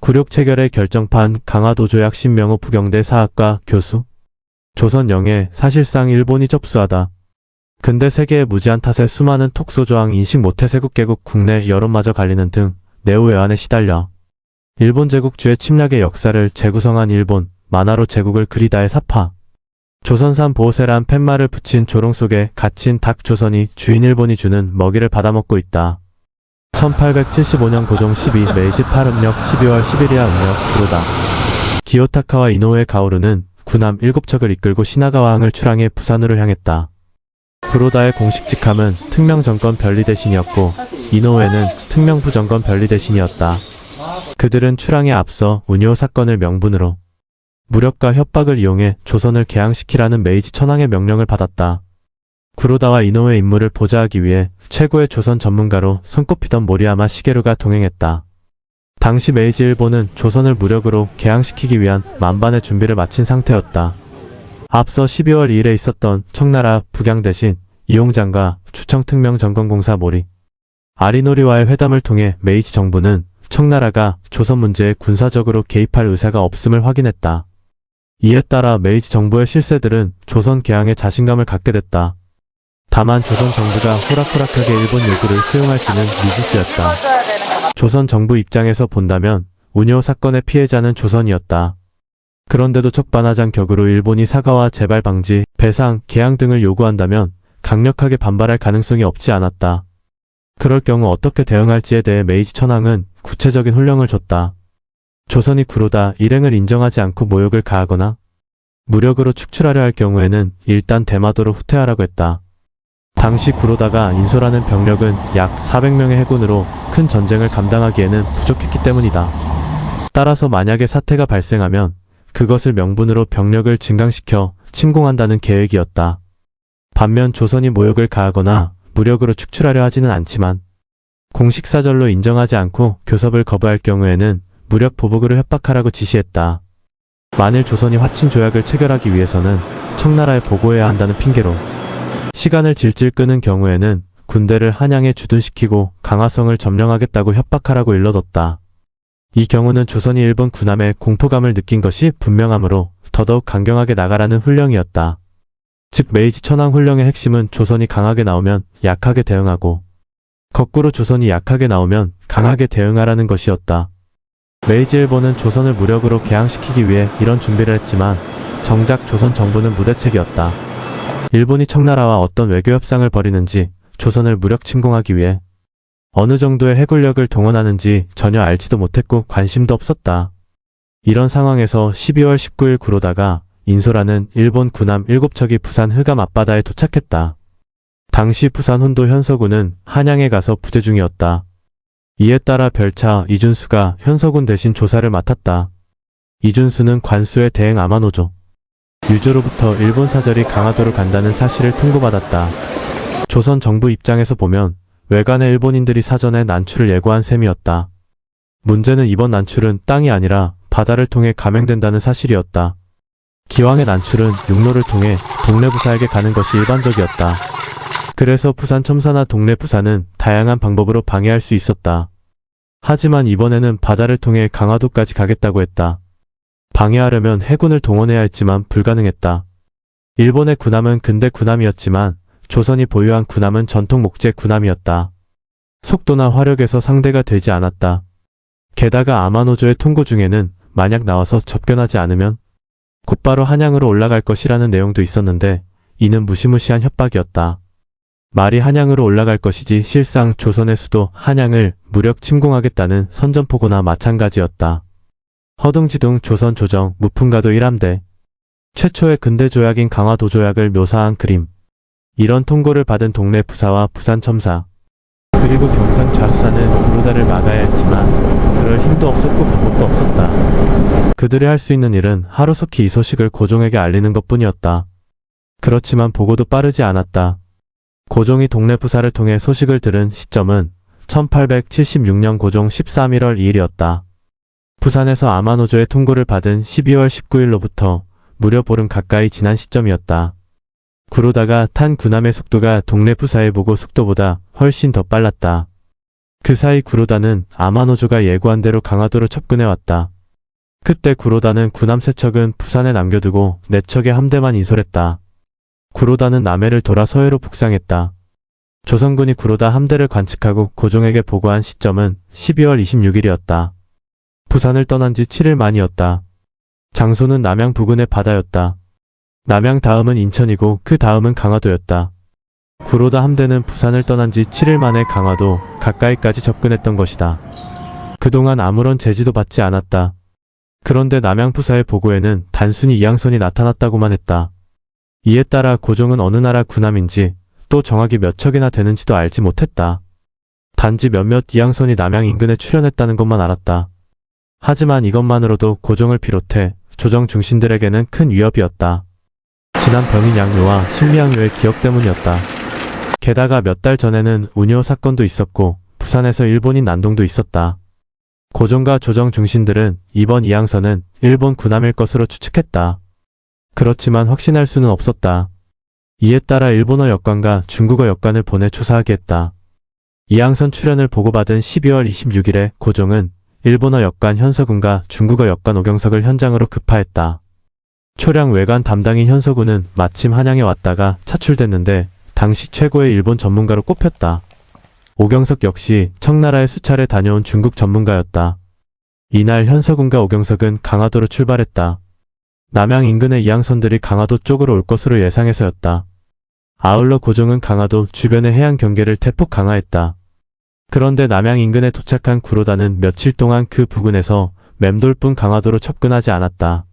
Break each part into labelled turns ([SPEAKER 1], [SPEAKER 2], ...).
[SPEAKER 1] 굴욕 체결의 결정판 강화도 조약 신명호 부경대 사학과 교수. 조선 영해 사실상 일본이 접수하다. 근대 세계의 무지한 탓에 수많은 톡소조항 인식 못해 세국개국 국내 여론마저 갈리는 등 내후외환에 시달려 일본 제국주의 침략의 역사를 재구성한 일본 만화로 제국을 그리다의 사파. 조선산 보호세란 팻말을 붙인 조롱 속에 갇힌 닭 조선이 주인 일본이 주는 먹이를 받아먹고 있다. 1875년 고종 12 메이지 8음력 12월 11일야 음력 구로다. 기요타카와 이노우에 가오루는 군함 7척을 이끌고 시나가와항을 출항해 부산으로 향했다. 구로다의 공식 직함은 특명정권 변리 대신이었고 이노우에는 특명부정권 변리 대신이었다. 그들은 출항에 앞서 운요 사건을 명분으로 무력과 협박을 이용해 조선을 개항시키라는 메이지 천황의 명령을 받았다. 구로다와 이노우의 임무를 보좌하기 위해 최고의 조선 전문가로 손꼽히던 모리야마 시게루가 동행했다. 당시 메이지 일본은 조선을 무력으로 개항시키기 위한 만반의 준비를 마친 상태였다. 앞서 12월 2일에 있었던 청나라 북양 대신 이용장과 추청특명점검공사 모리 아리노리와의 회담을 통해 메이지 정부는 청나라가 조선 문제에 군사적으로 개입할 의사가 없음을 확인했다. 이에 따라 메이지 정부의 실세들은 조선 개항에 자신감을 갖게 됐다. 다만 조선 정부가 호락호락하게 일본 요구를 수용할 수는 미지수였다. 조선 정부 입장에서 본다면 운요 사건의 피해자는 조선이었다. 그런데도 적반하장 격으로 일본이 사과와 재발 방지, 배상, 개항 등을 요구한다면 강력하게 반발할 가능성이 없지 않았다. 그럴 경우 어떻게 대응할지에 대해 메이지 천황은 구체적인 훈령을 줬다. 조선이 구로다 일행을 인정하지 않고 모욕을 가하거나 무력으로 축출하려 할 경우에는 일단 대마도로 후퇴하라고 했다. 당시 구로다가 인솔하는 병력은 약 400명의 해군으로 큰 전쟁을 감당하기에는 부족했기 때문이다. 따라서 만약에 사태가 발생하면 그것을 명분으로 병력을 증강시켜 침공한다는 계획이었다. 반면 조선이 모욕을 가하거나 무력으로 축출하려 하지는 않지만 공식 사절로 인정하지 않고 교섭을 거부할 경우에는 무력 보복으로 협박하라고 지시했다. 만일 조선이 화친 조약을 체결하기 위해서는 청나라에 보고해야 한다는 핑계로 시간을 질질 끄는 경우에는 군대를 한양에 주둔시키고 강화성을 점령하겠다고 협박하라고 일러뒀다. 이 경우는 조선이 일본 군함에 공포감을 느낀 것이 분명하므로 더더욱 강경하게 나가라는 훈령이었다. 즉 메이지 천황 훈령의 핵심은 조선이 강하게 나오면 약하게 대응하고 거꾸로 조선이 약하게 나오면 강하게 대응하라는 것이었다. 메이지 일본은 조선을 무력으로 개항시키기 위해 이런 준비를 했지만 정작 조선 정부는 무대책이었다. 일본이 청나라와 어떤 외교 협상을 벌이는지 조선을 무력 침공하기 위해 어느 정도의 해군력을 동원하는지 전혀 알지도 못했고 관심도 없었다. 이런 상황에서 12월 19일 구로다가 인솔하는 일본 군함 7척이 부산 흑암 앞바다에 도착했다. 당시 부산 혼도 현서군은 한양에 가서 부재 중이었다. 이에 따라 별차 이준수가 현서군 대신 조사를 맡았다. 이준수는 관수의 대행 아마노조 유조로부터 일본 사절이 강화도로 간다는 사실을 통보받았다. 조선 정부 입장에서 보면 외관의 일본인들이 사전에 난출을 예고한 셈이었다. 문제는 이번 난출은 땅이 아니라 바다를 통해 감행된다는 사실이었다. 기왕의 난출은 육로를 통해 동래부사에게 가는 것이 일반적이었다. 그래서 부산 첨사나 동래부사는 다양한 방법으로 방해할 수 있었다. 하지만 이번에는 바다를 통해 강화도까지 가겠다고 했다. 방해하려면 해군을 동원해야 했지만 불가능했다. 일본의 군함은 근대 군함이었지만 조선이 보유한 군함은 전통 목재 군함이었다. 속도나 화력에서 상대가 되지 않았다. 게다가 아마노조의 통고 중에는 만약 나와서 접견하지 않으면 곧바로 한양으로 올라갈 것이라는 내용도 있었는데 이는 무시무시한 협박이었다. 말이 한양으로 올라갈 것이지 실상 조선의 수도 한양을 무력 침공하겠다는 선전포고나 마찬가지였다. 허둥지둥 조선 조정 무풍가도 1함대 최초의 근대 조약인 강화도 조약을 묘사한 그림. 이런 통고를 받은 동래 부사와 부산 첨사 그리고 경상 좌수사는 구로다를 막아야 했지만 그럴 힘도 없었고 방법도 없었다. 그들이 할 수 있는 일은 하루속히 이 소식을 고종에게 알리는 것뿐이었다. 그렇지만 보고도 빠르지 않았다. 고종이 동래 부사를 통해 소식을 들은 시점은 1876년 고종 13일 1월 2일이었다. 부산에서 아마노조의 통고를 받은 12월 19일로부터 무려 보름 가까이 지난 시점이었다. 구로다가 탄 군함의 속도가 동래 부사의 보고 속도보다 훨씬 더 빨랐다. 그 사이 구로다는 아마노조가 예고한 대로 강화도로 접근해왔다. 그때 구로다는 군함 3척은 부산에 남겨두고 4척의 함대만 인솔했다. 구로다는 남해를 돌아 서해로 북상했다. 조선군이 구로다 함대를 관측하고 고종에게 보고한 시점은 12월 26일이었다. 부산을 떠난 지 7일 만이었다. 장소는 남양 부근의 바다였다. 남양 다음은 인천이고 그 다음은 강화도였다. 구로다 함대는 부산을 떠난 지 7일 만에 강화도 가까이까지 접근했던 것이다. 그동안 아무런 제지도 받지 않았다. 그런데 남양부사의 보고에는 단순히 이항선이 나타났다고만 했다. 이에 따라 고종은 어느 나라 군함인지 또 정확히 몇 척이나 되는지도 알지 못했다. 단지 몇몇 이항선이 남양 인근에 출현했다는 것만 알았다. 하지만 이것만으로도 고종을 비롯해 조정 중신들에게는 큰 위협이었다. 지난 병인 양요와 신미양요의 기억 때문이었다. 게다가 몇 달 전에는 운요 사건도 있었고 부산에서 일본인 난동도 있었다. 고종과 조정 중신들은 이번 이항선은 일본 군함일 것으로 추측했다. 그렇지만 확신할 수는 없었다. 이에 따라 일본어 역관과 중국어 역관을 보내 조사하게 했다. 이항선 출현을 보고받은 12월 26일에 고종은 일본어 역관 현서군과 중국어 역관 오경석을 현장으로 급파했다. 초량 외관 담당인 현서군은 마침 한양에 왔다가 차출됐는데 당시 최고의 일본 전문가로 꼽혔다. 오경석 역시 청나라에 수차례 다녀온 중국 전문가였다. 이날 현서군과 오경석은 강화도로 출발했다. 남양 인근의 이항선들이 강화도 쪽으로 올 것으로 예상해서였다. 아울러 고종은 강화도 주변의 해안 경계를 대폭 강화했다. 그런데 남양 인근에 도착한 구로다는 며칠 동안 그 부근에서 맴돌 뿐 강화도로 접근하지 않았다.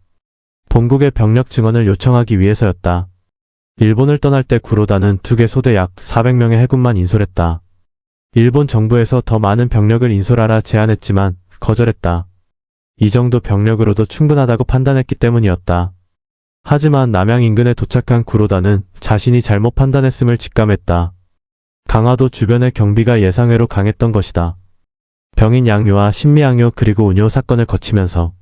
[SPEAKER 1] 본국의 병력 증원을 요청하기 위해서였다. 일본을 떠날 때 구로다는 2개 소대 약 400명의 해군만 인솔했다. 일본 정부에서 더 많은 병력을 인솔하라 제안했지만 거절했다. 이 정도 병력으로도 충분하다고 판단했기 때문이었다. 하지만 남양 인근에 도착한 구로다는 자신이 잘못 판단했음을 직감했다. 강화도 주변의 경비가 예상외로 강했던 것이다. 병인 양요와 신미양요 그리고 운요 사건을 거치면서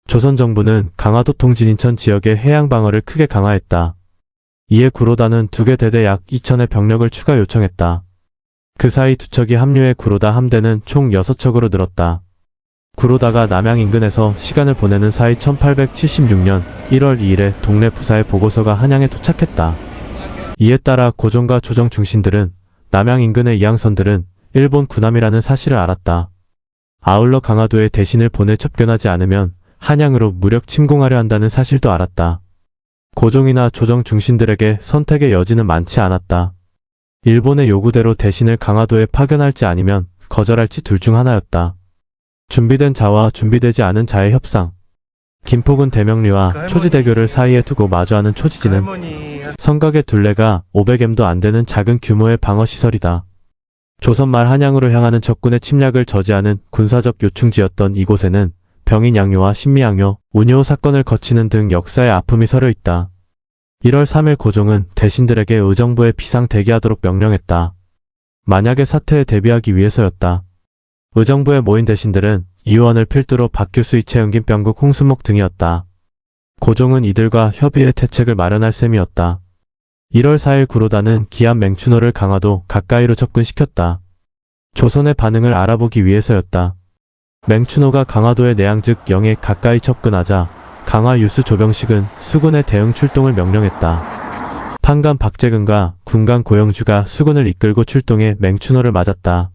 [SPEAKER 1] 조선 정부는 강화도 통진 인천 지역의 해양 방어를 크게 강화했다. 이에 구로다는 2개 대대 약 2천의 병력을 추가 요청했다. 그 사이 2척이 합류해 구로다 함대는 총 6척으로 늘었다. 구로다가 남양 인근에서 시간을 보내는 사이 1876년 1월 2일에 동래 부사의 보고서가 한양에 도착했다. 이에 따라 고종과 조정 중신들은 남양 인근의 이항선들은 일본 군함이라는 사실을 알았다. 아울러 강화도에 대신을 보내 접견하지 않으면 한양으로 무력 침공하려 한다는 사실도 알았다. 고종이나 조정 중신들에게 선택의 여지는 많지 않았다. 일본의 요구대로 대신을 강화도에 파견할지 아니면 거절할지 둘 중 하나였다. 준비된 자와 준비되지 않은 자의 협상. 김포군 대명리와 초지대교를 사이에 두고 마주하는 초지지는 성곽의 둘레가 500m도 안 되는 작은 규모의 방어시설이다. 조선 말 한양으로 향하는 적군의 침략을 저지하는 군사적 요충지였던 이곳에는 병인 양요와 신미양요, 운요 사건을 거치는 등 역사의 아픔이 서려 있다. 1월 3일 고종은 대신들에게 의정부에 비상 대기하도록 명령했다. 만약의 사태에 대비하기 위해서였다. 의정부에 모인 대신들은 이의원을 필두로 박규수, 이채은김, 병국, 홍순목 등이었다. 고종은 이들과 협의의 대책을 마련할 셈이었다. 1월 4일 구로다는 기암 맹춘호를 강화도 가까이로 접근시켰다. 조선의 반응을 알아보기 위해서였다. 맹춘호가 강화도의 내양 즉 영에 가까이 접근하자 강화 유수 조병식은 수군의 대응 출동을 명령했다. 판관 박재근과 군관 고영주가 수군을 이끌고 출동해 맹춘호를 맞았다.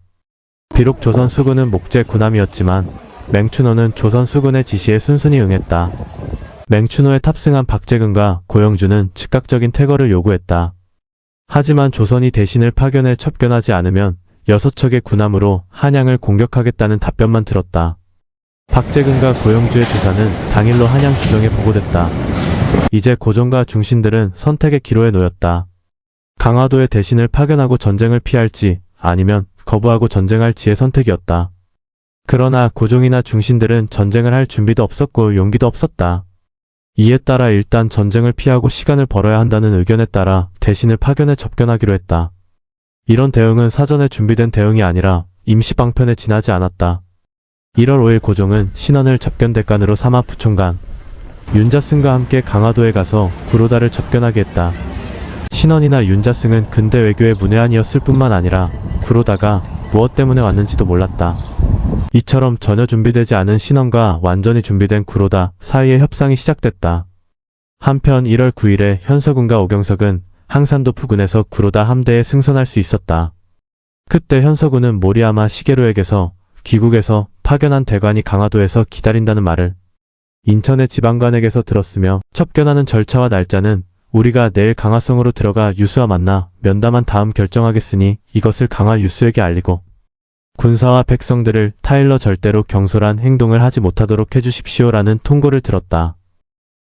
[SPEAKER 1] 비록 조선 수군은 목재 군함이었지만 맹춘호는 조선 수군의 지시에 순순히 응했다. 맹춘호에 탑승한 박재근과 고영주는 즉각적인 퇴거를 요구했다. 하지만 조선이 대신을 파견해 첩견하지 않으면 6척의 군함으로 한양을 공격하겠다는 답변만 들었다. 박재근과 고영주의 주사는 당일로 한양 주정에 보고됐다. 이제 고종과 중신들은 선택의 기로에 놓였다. 강화도에 대신을 파견하고 전쟁을 피할지 아니면 거부하고 전쟁할지의 선택이었다. 그러나 고종이나 중신들은 전쟁을 할 준비도 없었고 용기도 없었다. 이에 따라 일단 전쟁을 피하고 시간을 벌어야 한다는 의견에 따라 대신을 파견해 접견하기로 했다. 이런 대응은 사전에 준비된 대응이 아니라 임시 방편에 지나지 않았다. 1월 5일 고종은 신원을 접견대간으로 삼아 부총관 윤자승과 함께 강화도에 가서 구로다를 접견하게 했다. 신원이나 윤자승은 근대 외교의 문외한이었을 뿐만 아니라 구로다가 무엇 때문에 왔는지도 몰랐다. 이처럼 전혀 준비되지 않은 신원과 완전히 준비된 구로다 사이의 협상이 시작됐다. 한편 1월 9일에 현석은과 오경석은 항산도 부근에서 구로다 함대에 승선할 수 있었다. 그때 현석은은 모리야마 시게루에게서 귀국에서 파견한 대관이 강화도에서 기다린다는 말을 인천의 지방관에게서 들었으며 첩견하는 절차와 날짜는 우리가 내일 강화성으로 들어가 유수와 만나 면담한 다음 결정하겠으니 이것을 강화 유수에게 알리고 군사와 백성들을 타일러 절대로 경솔한 행동을 하지 못하도록 해주십시오라는 통고를 들었다.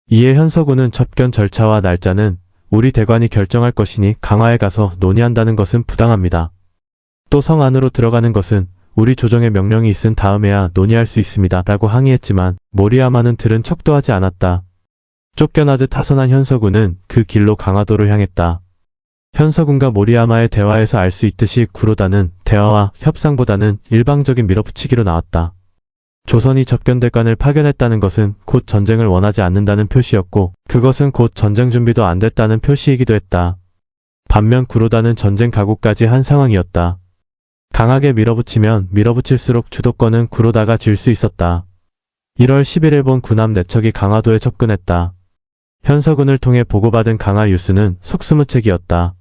[SPEAKER 1] 이에 현석우는 첩견 절차와 날짜는 우리 대관이 결정할 것이니 강화에 가서 논의한다는 것은 부당합니다. 또 성 안으로 들어가는 것은 우리 조정의 명령이 있은 다음에야 논의할 수 있습니다. 라고 항의했지만 모리야마는 들은 척도 하지 않았다. 쫓겨나듯 하선한 현석우는 그 길로 강화도를 향했다. 현석운과 모리야마의 대화에서 알 수 있듯이 구로다는 대화와 협상보다는 일방적인 밀어붙이기로 나왔다. 조선이 접견대관을 파견했다는 것은 곧 전쟁을 원하지 않는다는 표시였고 그것은 곧 전쟁 준비도 안 됐다는 표시이기도 했다. 반면 구로다는 전쟁 각오까지 한 상황이었다. 강하게 밀어붙이면 밀어붙일수록 주도권은 구로다가 쥘 수 있었다. 1월 10일 일본 군함 4척이 강화도에 접근했다. 현석운을 통해 보고받은 강화 유수는 속수무책이었다.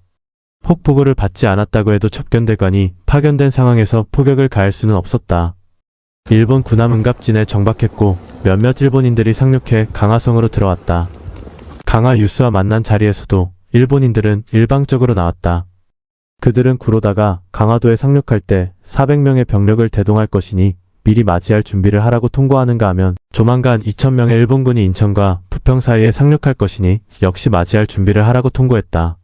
[SPEAKER 1] 혹 보고를 받지 않았다고 해도 첩견대관이 파견된 상황에서 포격을 가할 수는 없었다. 일본 군함 은갑진에 정박했고 몇몇 일본인들이 상륙해 강화성으로 들어왔다. 강화 유수와 만난 자리에서도 일본인들은 일방적으로 나왔다. 그들은 구로다가 강화도에 상륙할 때 400명의 병력을 대동할 것이니 미리 맞이할 준비를 하라고 통고하는가 하면 조만간 2000명의 일본군이 인천과 부평 사이에 상륙할 것이니 역시 맞이할 준비를 하라고 통고했다.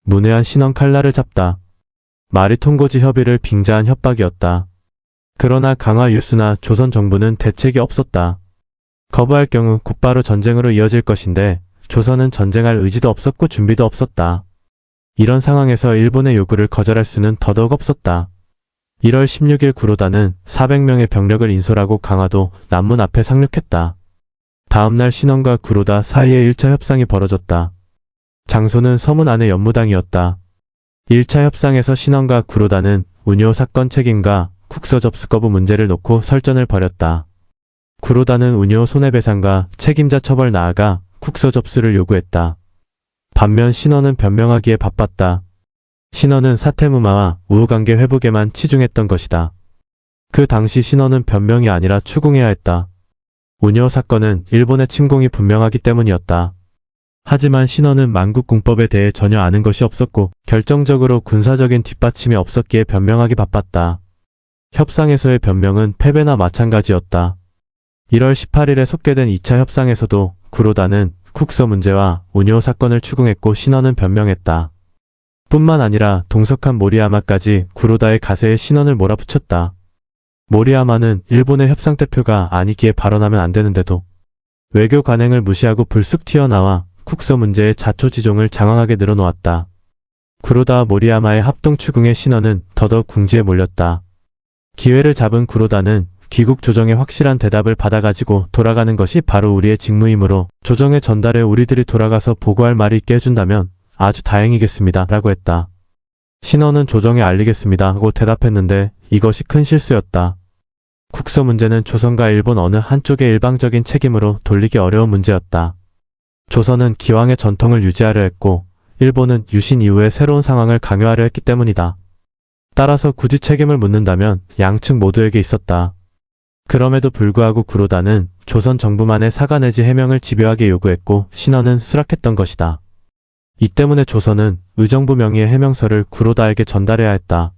[SPEAKER 1] 문외한 신원 칼날을 잡다. 말이 통고지 협의를 빙자한 협박이었다. 그러나 강화 유수나 조선 정부는 대책이 없었다. 거부할 경우 곧바로 전쟁으로 이어질 것인데 조선은 전쟁할 의지도 없었고 준비도 없었다. 이런 상황에서 일본의 요구를 거절할 수는 더더욱 없었다. 1월 16일 구로다는 400명의 병력을 인솔하고 강화도 남문 앞에 상륙했다. 다음날 신원과 구로다 사이에 1차 협상이 벌어졌다. 장소는 서문 안의 연무당이었다. 1차 협상에서 신원과 구로다는 운요 사건 책임과 국서 접수 거부 문제를 놓고 설전을 벌였다. 구로다는 운요 손해배상과 책임자 처벌 나아가 국서 접수를 요구했다. 반면 신원은 변명하기에 바빴다. 신원은 사태무마와 우호관계 회복에만 치중했던 것이다. 그 당시 신원은 변명이 아니라 추궁해야 했다. 운요 사건은 일본의 침공이 분명하기 때문이었다. 하지만 신원은 만국공법에 대해 전혀 아는 것이 없었고 결정적으로 군사적인 뒷받침이 없었기에 변명하기 바빴다. 협상에서의 변명은 패배나 마찬가지였다. 1월 18일에 속개된 2차 협상에서도 구로다는 국서 문제와 운요 사건을 추궁했고 신원은 변명했다. 뿐만 아니라 동석한 모리야마까지 구로다의 가세에 신원을 몰아붙였다. 모리야마는 일본의 협상대표가 아니기에 발언하면 안 되는데도 외교 관행을 무시하고 불쑥 튀어나와 국서 문제의 자초지종을 장황하게 늘어놓았다. 구로다와 모리야마의 합동 추궁에 신원은 더더욱 궁지에 몰렸다. 기회를 잡은 구로다는 귀국 조정의 확실한 대답을 받아가지고 돌아가는 것이 바로 우리의 직무이므로 조정에 전달해 우리들이 돌아가서 보고할 말이 있게 해준다면 아주 다행이겠습니다. 라고 했다. 신원은 조정에 알리겠습니다. 하고 대답했는데 이것이 큰 실수였다. 국서 문제는 조선과 일본 어느 한쪽의 일방적인 책임으로 돌리기 어려운 문제였다. 조선은 기왕의 전통을 유지하려 했고 일본은 유신 이후에 새로운 상황을 강요하려 했기 때문이다. 따라서 굳이 책임을 묻는다면 양측 모두에게 있었다. 그럼에도 불구하고 구로다는 조선 정부만의 사과 내지 해명을 집요하게 요구했고 신원은 수락했던 것이다. 이 때문에 조선은 의정부 명의의 해명서를 구로다에게 전달해야 했다.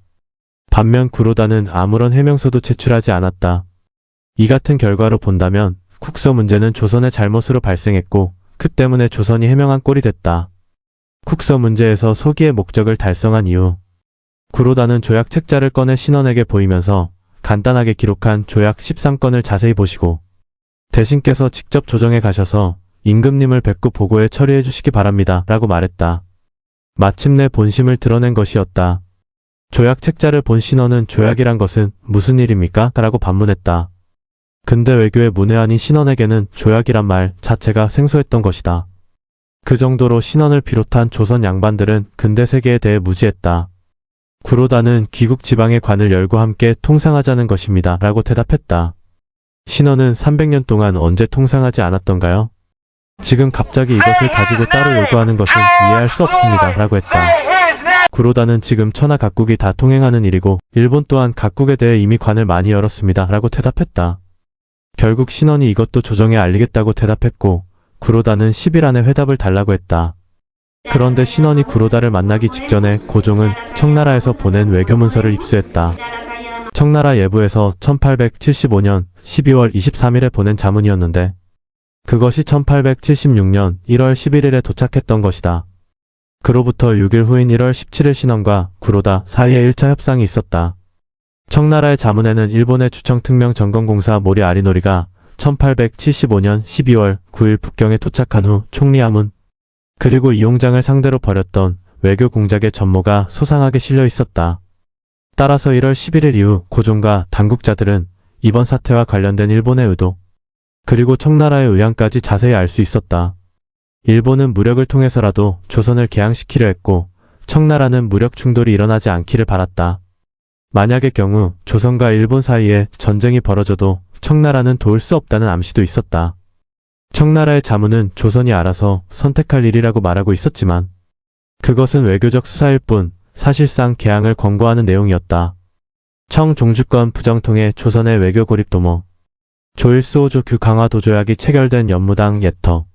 [SPEAKER 1] 반면 구로다는 아무런 해명서도 제출하지 않았다. 이 같은 결과로 본다면 국서 문제는 조선의 잘못으로 발생했고 그 때문에 조선이 해명한 꼴이 됐다. 국서 문제에서 소기의 목적을 달성한 이후 구로다는 조약 책자를 꺼내 신원에게 보이면서 간단하게 기록한 조약 13건을 자세히 보시고 대신께서 직접 조정에 가셔서 임금님을 뵙고 보고에 처리해 주시기 바랍니다. 라고 말했다. 마침내 본심을 드러낸 것이었다. 조약 책자를 본 신원은 조약이란 것은 무슨 일입니까? 라고 반문했다. 근대 외교의 문외한인 신원에게는 조약이란 말 자체가 생소했던 것이다. 그 정도로 신원을 비롯한 조선 양반들은 근대 세계에 대해 무지했다. 구로다는 귀국 지방의 관을 열고 함께 통상하자는 것입니다. 라고 대답했다. 신원은 300년 동안 언제 통상하지 않았던가요? 지금 갑자기 이것을 가지고 따로 요구하는 것은 이해할 수 없습니다. 라고 했다. 구로다는 지금 천하 각국이 다 통행하는 일이고 일본 또한 각국에 대해 이미 관을 많이 열었습니다. 라고 대답했다. 결국 신원이 이것도 조정에 알리겠다고 대답했고 구로다는 10일 안에 회답을 달라고 했다. 그런데 신원이 구로다를 만나기 직전에 고종은 청나라에서 보낸 외교문서를 입수했다. 청나라 예부에서 1875년 12월 23일에 보낸 자문이었는데 그것이 1876년 1월 11일에 도착했던 것이다. 그로부터 6일 후인 1월 17일 신원과 구로다 사이에 1차 협상이 있었다. 청나라의 자문에는 일본의 주청특명 전건공사 모리 아리노리가 1875년 12월 9일 북경에 도착한 후 총리하문 그리고 이용장을 상대로 벌였던 외교 공작의 전모가 소상하게 실려 있었다. 따라서 1월 11일 이후 고종과 당국자들은 이번 사태와 관련된 일본의 의도 그리고 청나라의 의향까지 자세히 알 수 있었다. 일본은 무력을 통해서라도 조선을 개항시키려 했고 청나라는 무력 충돌이 일어나지 않기를 바랐다. 만약의 경우 조선과 일본 사이에 전쟁이 벌어져도 청나라는 도울 수 없다는 암시도 있었다. 청나라의 자문은 조선이 알아서 선택할 일이라고 말하고 있었지만 그것은 외교적 수사일 뿐 사실상 개항을 권고하는 내용이었다. 청종주권 부정통의 조선의 외교 고립 도모 조일수호조 규 강화 도조약이 체결된 연무당 예터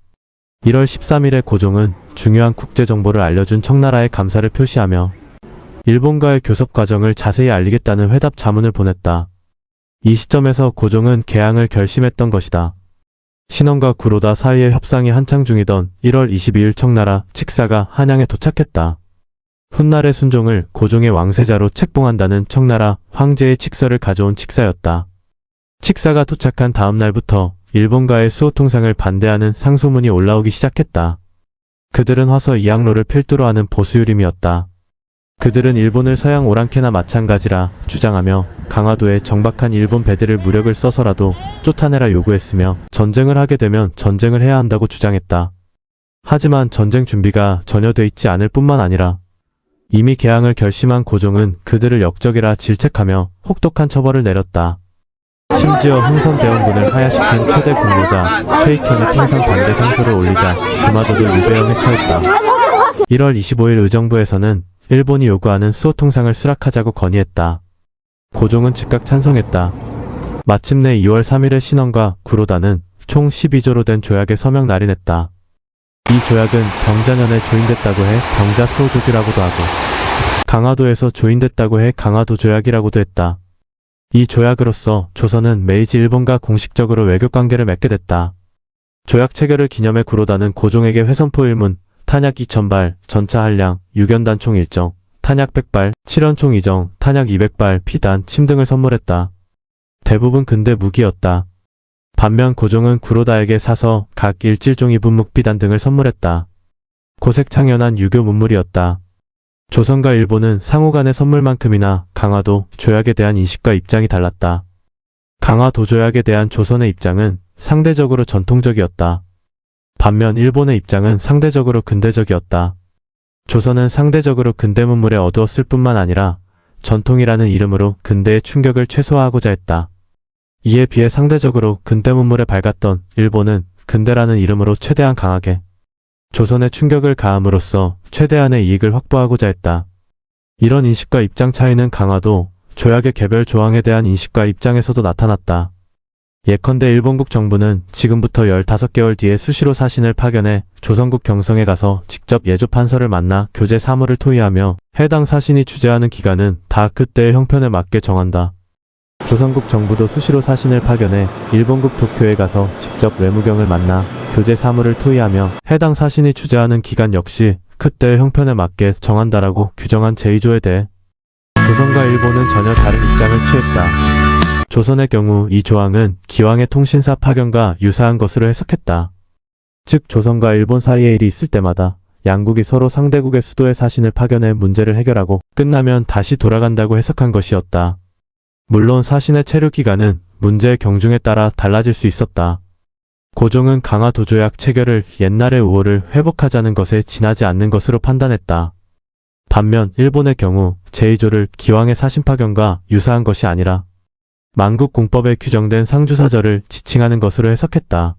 [SPEAKER 1] 1월 13일에 고종은 중요한 국제정보를 알려준 청나라에 감사를 표시하며 일본과의 교섭 과정을 자세히 알리겠다는 회답 자문을 보냈다. 이 시점에서 고종은 개항을 결심했던 것이다. 신원과 구로다 사이의 협상이 한창 중이던 1월 22일 청나라 칙사가 한양에 도착했다. 훗날의 순종을 고종의 왕세자로 책봉한다는 청나라 황제의 칙서를 가져온 칙사였다. 칙사가 도착한 다음 날부터 일본과의 수호통상을 반대하는 상소문이 올라오기 시작했다. 그들은 화서 이항로를 필두로 하는 보수유림이었다. 그들은 일본을 서양 오랑캐나 마찬가지라 주장하며 강화도에 정박한 일본 배들을 무력을 써서라도 쫓아내라 요구했으며 전쟁을 하게 되면 전쟁을 해야 한다고 주장했다. 하지만 전쟁 준비가 전혀 돼 있지 않을 뿐만 아니라 이미 개항을 결심한 고종은 그들을 역적이라 질책하며 혹독한 처벌을 내렸다. 심지어 흥선대원군을 하야시킨 최대 공로자 최익현의 통상 반대 상소를 올리자 그마저도 유배형에 처했다. 1월 25일 의정부에서는 일본이 요구하는 수호통상을 수락하자고 건의했다. 고종은 즉각 찬성했다. 마침내 2월 3일에 신원과 구로다는 총 12조로 된 조약에 서명 날인했다. 이 조약은 병자년에 조인됐다고 해 병자수호조규라고도 하고 강화도에서 조인됐다고 해 강화도조약이라고도 했다. 이 조약으로서 조선은 메이지 일본과 공식적으로 외교관계를 맺게 됐다. 조약 체결을 기념해 구로다는 고종에게 회선포 1문, 탄약 2000발, 전차 한량, 유견단총 1정, 탄약 100발, 7연총 2정, 탄약 200발, 피단, 침 등을 선물했다. 대부분 근대 무기였다. 반면 고종은 구로다에게 사서 각 일질종이 분묵 피단 등을 선물했다. 고색 창연한 유교 문물이었다. 조선과 일본은 상호 간의 선물만큼이나 강화도 조약에 대한 인식과 입장이 달랐다. 강화도 조약에 대한 조선의 입장은 상대적으로 전통적이었다. 반면 일본의 입장은 상대적으로 근대적이었다. 조선은 상대적으로 근대 문물에 어두웠을 뿐만 아니라 전통이라는 이름으로 근대의 충격을 최소화하고자 했다. 이에 비해 상대적으로 근대 문물에 밝았던 일본은 근대라는 이름으로 최대한 강하게 조선의 충격을 가함으로써 최대한의 이익을 확보하고자 했다. 이런 인식과 입장 차이는 강화도 조약의 개별 조항에 대한 인식과 입장에서도 나타났다. 예컨대 일본국 정부는 지금부터 15개월 뒤에 수시로 사신을 파견해 조선국 경성에 가서 직접 예조 판서를 만나 교제 사무를 토의하며 해당 사신이 주재하는 기간은 다 그때의 형편에 맞게 정한다. 조선국 정부도 수시로 사신을 파견해 일본국 도쿄에 가서 직접 외무경을 만나 교제 사무를 토의하며 해당 사신이 주재하는 기간 역시 그때의 형편에 맞게 정한다라고 규정한 제2조에 대해 조선과 일본은 전혀 다른 입장을 취했다. 조선의 경우 이 조항은 기왕의 통신사 파견과 유사한 것으로 해석했다. 즉 조선과 일본 사이에 일이 있을 때마다 양국이 서로 상대국의 수도에 사신을 파견해 문제를 해결하고 끝나면 다시 돌아간다고 해석한 것이었다. 물론 사신의 체류 기간은 문제의 경중에 따라 달라질 수 있었다. 고종은 강화도조약 체결을 옛날의 우호를 회복하자는 것에 지나지 않는 것으로 판단했다. 반면 일본의 경우 제2조를 기왕의 사신파견과 유사한 것이 아니라 만국공법에 규정된 상주사절을 지칭하는 것으로 해석했다.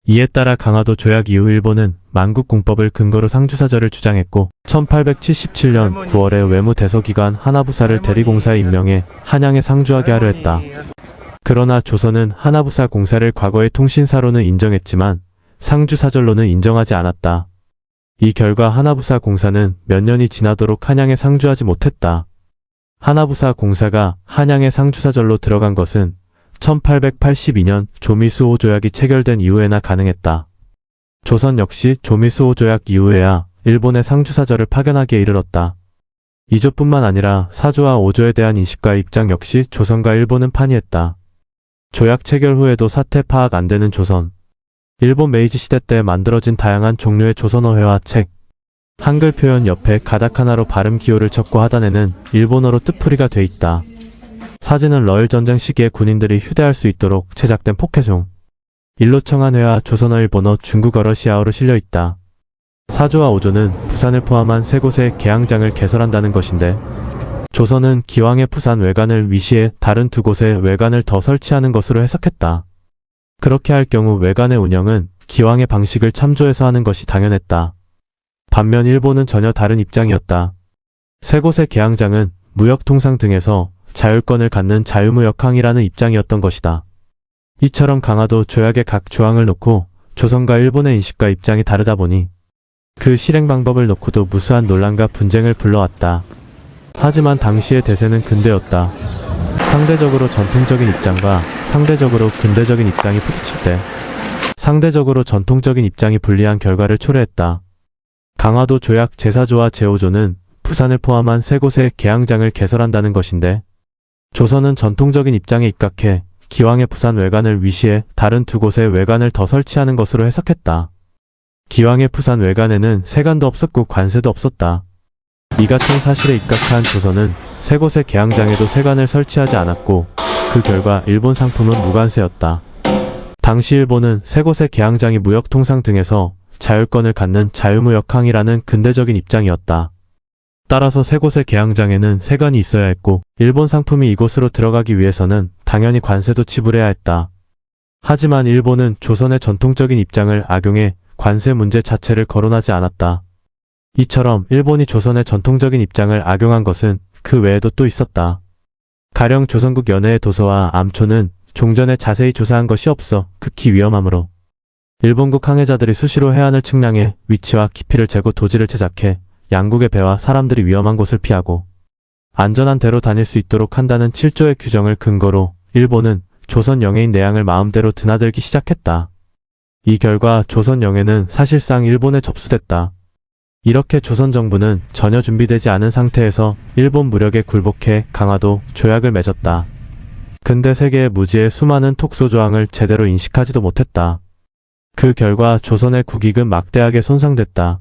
[SPEAKER 1] 이에 따라 강화도 조약 이후 일본은 만국공법을 근거로 상주사절을 주장했고 1877년 9월에 외무대서기관 하나부사를 대리공사에 임명해 한양에 상주하게 하려 했다. 그러나 조선은 하나부사 공사를 과거의 통신사로는 인정했지만 상주사절로는 인정하지 않았다. 이 결과 하나부사 공사는 몇 년이 지나도록 한양에 상주하지 못했다. 하나부사 공사가 한양의 상주사절로 들어간 것은 1882년 조미수호 조약이 체결된 이후에나 가능했다. 조선 역시 조미수호 조약 이후에야 일본의 상주사절을 파견하기에 이르렀다. 2조뿐만 아니라 4조와 5조에 대한 인식과 입장 역시 조선과 일본은 판이했다. 조약 체결 후에도 사태 파악 안 되는 조선. 일본 메이지 시대 때 만들어진 다양한 종류의 조선어회화 책, 한글 표현 옆에 가다카나로 발음 기호를 적고 하단에는 일본어로 뜻풀이가 돼 있다. 사진은 러일 전쟁 시기에 군인들이 휴대할 수 있도록 제작된 포켓종. 일로청한회화 조선어 일본어 중국어 러시아어로 실려 있다. 4조와 5조는 부산을 포함한 세 곳의 개항장을 개설한다는 것인데 조선은 기왕의 부산 외관을 위시해 다른 두 곳에 외관을 더 설치하는 것으로 해석했다. 그렇게 할 경우 외관의 운영은 기왕의 방식을 참조해서 하는 것이 당연했다. 반면 일본은 전혀 다른 입장이었다. 세 곳의 개항장은 무역 통상 등에서 자율권을 갖는 자유무역항이라는 입장이었던 것이다. 이처럼 강화도 조약의 각 조항을 놓고 조선과 일본의 인식과 입장이 다르다 보니 그 실행 방법을 놓고도 무수한 논란과 분쟁을 불러왔다. 하지만 당시의 대세는 근대였다. 상대적으로 전통적인 입장과 상대적으로 근대적인 입장이 부딪힐 때 상대적으로 전통적인 입장이 불리한 결과를 초래했다. 강화도 조약 제4조와 제5조는 부산을 포함한 세 곳의 개항장을 개설한다는 것인데 조선은 전통적인 입장에 입각해 기왕의 부산 외관을 위시해 다른 두 곳에 외관을 더 설치하는 것으로 해석했다. 기왕의 부산 외관에는 세관도 없었고 관세도 없었다. 이 같은 사실에 입각한 조선은 세 곳의 개항장에도 세관을 설치하지 않았고 그 결과 일본 상품은 무관세였다. 당시 일본은 세 곳의 개항장이 무역 통상 등에서 자율권을 갖는 자유무역항이라는 근대적인 입장이었다. 따라서 세 곳의 개항장에는 세관이 있어야 했고 일본 상품이 이곳으로 들어가기 위해서는 당연히 관세도 지불해야 했다. 하지만 일본은 조선의 전통적인 입장을 악용해 관세 문제 자체를 거론하지 않았다. 이처럼 일본이 조선의 전통적인 입장을 악용한 것은 그 외에도 또 있었다. 가령 조선국 연해의 도서와 암초는 종전에 자세히 조사한 것이 없어 극히 위험하므로 일본국 항해자들이 수시로 해안을 측량해 위치와 깊이를 재고 도지를 제작해 양국의 배와 사람들이 위험한 곳을 피하고 안전한 대로 다닐 수 있도록 한다는 7조의 규정을 근거로 일본은 조선 영해인 내양을 마음대로 드나들기 시작했다. 이 결과 조선 영해는 사실상 일본에 접수됐다. 이렇게 조선 정부는 전혀 준비되지 않은 상태에서 일본 무력에 굴복해 강화도 조약을 맺었다. 근대 세계의 무지의 수많은 톡소조항을 제대로 인식하지도 못했다. 그 결과 조선의 국익은 막대하게 손상됐다.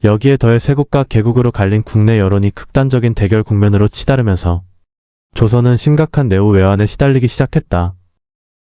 [SPEAKER 1] 여기에 더해 세국과 개국으로 갈린 국내 여론이 극단적인 대결 국면으로 치달으면서 조선은 심각한 내후 외환에 시달리기 시작했다.